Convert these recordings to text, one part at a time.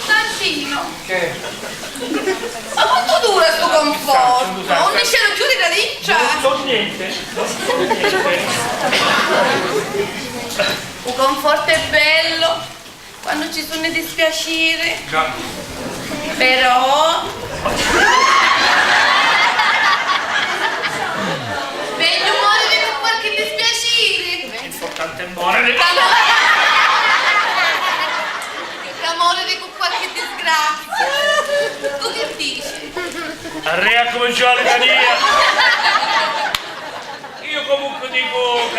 Santino. Che? Ma quanto dura sto conforto? Non mi c'ero più di radiccia. Non niente. Un conforto è bello quando ci sono i dispiaceri. No. Però meglio morire con qualche dispiacere. È importante morire. Che morire con qualche disgrazia. Tu che dici? Arrea come c'ho la Maria. Io comunque dico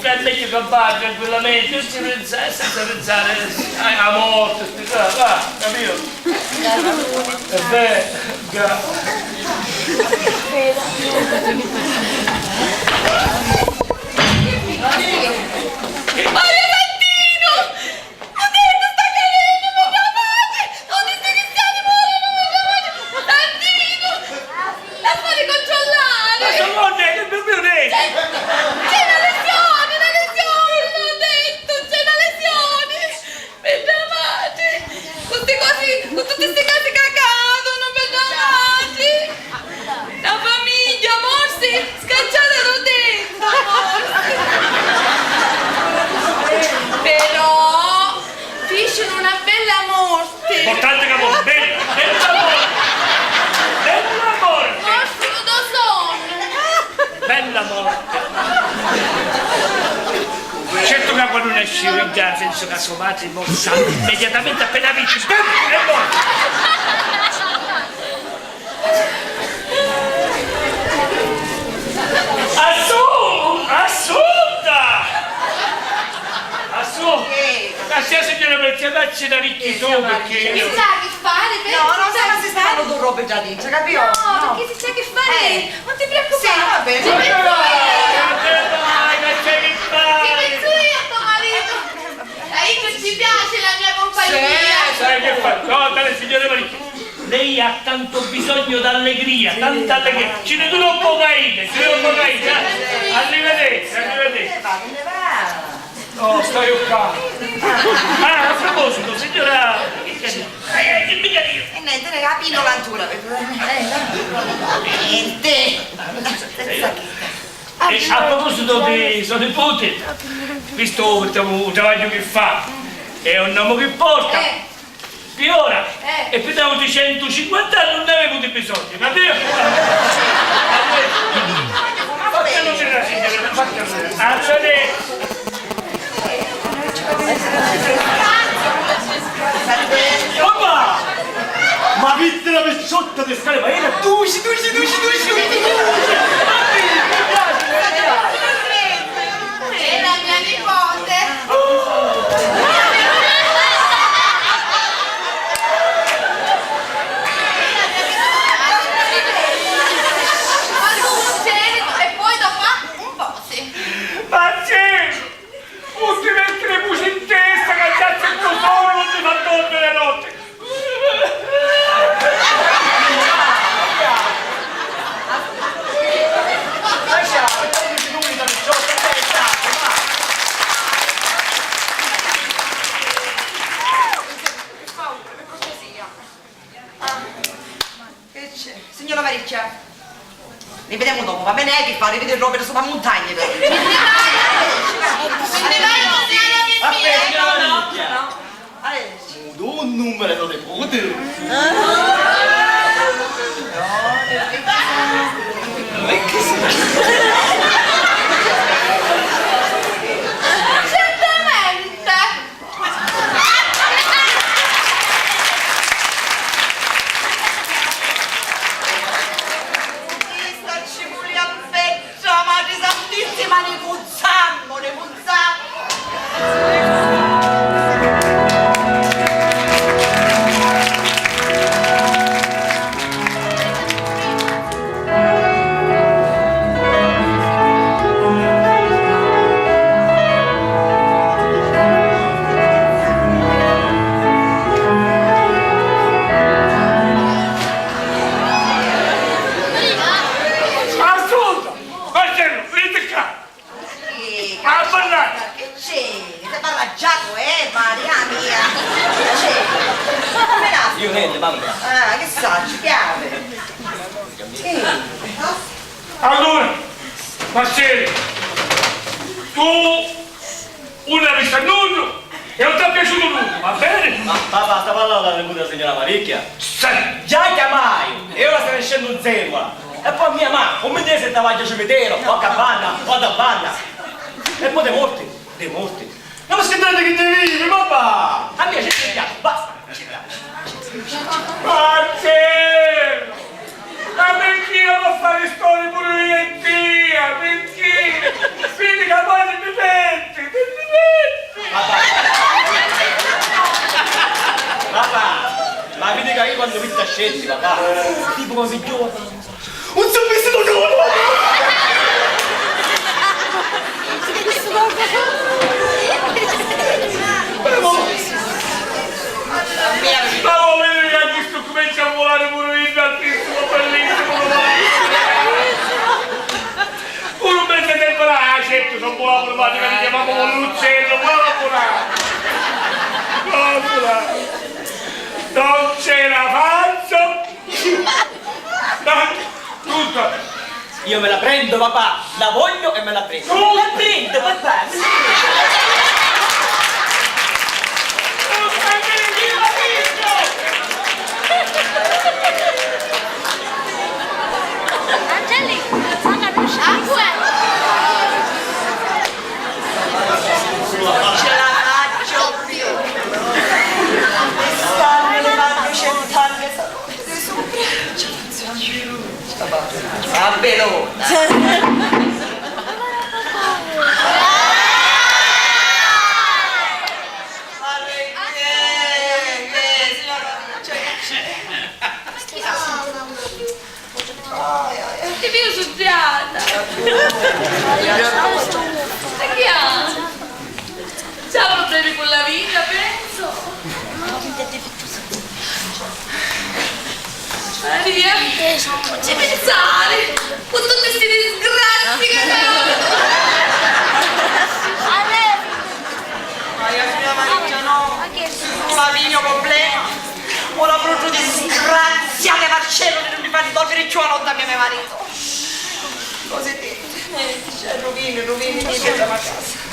che è meglio che va tranquillamente, senza pensare a morte, va, capito? È vero. Mario Santino! Ho detto sta calendo, mi chiamate! Tutti sti cristiani muoiono, mi chiamate! Santino! La fai controllare! Ma sono donne, che mi ho detto! C'è una lesione, l'ho detto! C'è una lesione! Mi chiamate! Tutti sti casi cacadono, mi chiamate! La famiglia, morsi, scacciata da dentro, però fecero una bella morte. Importante che morte, bella morte! Morsero da sonno. Bella morte! Certo che quando non esce in casa, senza casomati, sanno immediatamente appena vinci, è morto! Signora Merziadacci da ricchi tu perché Chi sa che fare? No, non sa che si stanno due robe già dice, capito? No, perché si sa che fare? Non ti preoccupare. Sì, va bene. Ci penso che io. Ci penso io a tuo marito. Sai che ci piace la mia compagnia. sai che fa? No, dale signore Maricchi. Lei ha tanto bisogno d'allegria, tanta allegria. Ci ne dura un po' caite, Arrivederci, arrivederci. No, stai occupando. Ah, a proposito, signora... Che mica io. E niente, ne capino l'altura. Niente. A proposito di suo nipote, visto il travaglio che fa, è un uomo che porta, Fiora, e più di 150 anni non ne avevo di bisogno, capito? Fatelo dire, signora, fatelo dire. Arrivederci. Papà! Ma vittela per sotto di scale, ma era duci! È la mia nipote. Ma tu e poi dopo un po' sì. Ma sì! Non ti metti le buci in testa, cazzo il tuo sole, non ti fa dormire le notte! Signora Maricchia, rivediamo dopo, va bene? Che fa? Rivedere Robert sopra montagne però. Me ne vai a mia. No. Un numero di potere. Certamente. Ci vuole a petto, ma ti santissima, ne puzzammo. voglia, mamma. Ah, che sa, ci piace. Allora, Marcello, tu una vista nudo e non ti è piaciuto nudo, va bene? Ma papà, sta parlando della signora Maricchia? Sai, Già chiamai! E ora sta nascendo un zewa! E poi mia mamma, un mese se stava a cimitero, o a capanna, o a banda. E poi dei morti. Non mi sentite che ti vivi, papà! A me ci piace, basta! Marcello! Ma perché non fare storie pure io e Tia? Perché? Vedi che poi ti metti! Papà! Ma vedi che io quando mi sta scelti, papà? Tipo così giovane. Un sorriso giovane! Stavo vedendo che questo comincia a volare pure io, altissimo, bellissimo! Un mese tempo là, certo, sono buona provata, mi chiamavo con l'uccello, buona! Non ce la faccio! Tutto! Io me la prendo, papà! La voglio e me la prendo! Tu? La prendo, papà! Angeli, non capisci? Non ce la faccio più. Stanno le mani cent'anni sopra. Va bene. Ti vedo suddiata. E che ha? C'ha problemi con la vita, penso. Maria, non ci pensare. Con tutti questi disgrazi che Ma io signora Maricchia no. Non la mio problema. Ho la brutta disgraziata Marcello che non mi fa rivolgere più a notte a mio marito. Così detto. Rovini, che siamo a casa.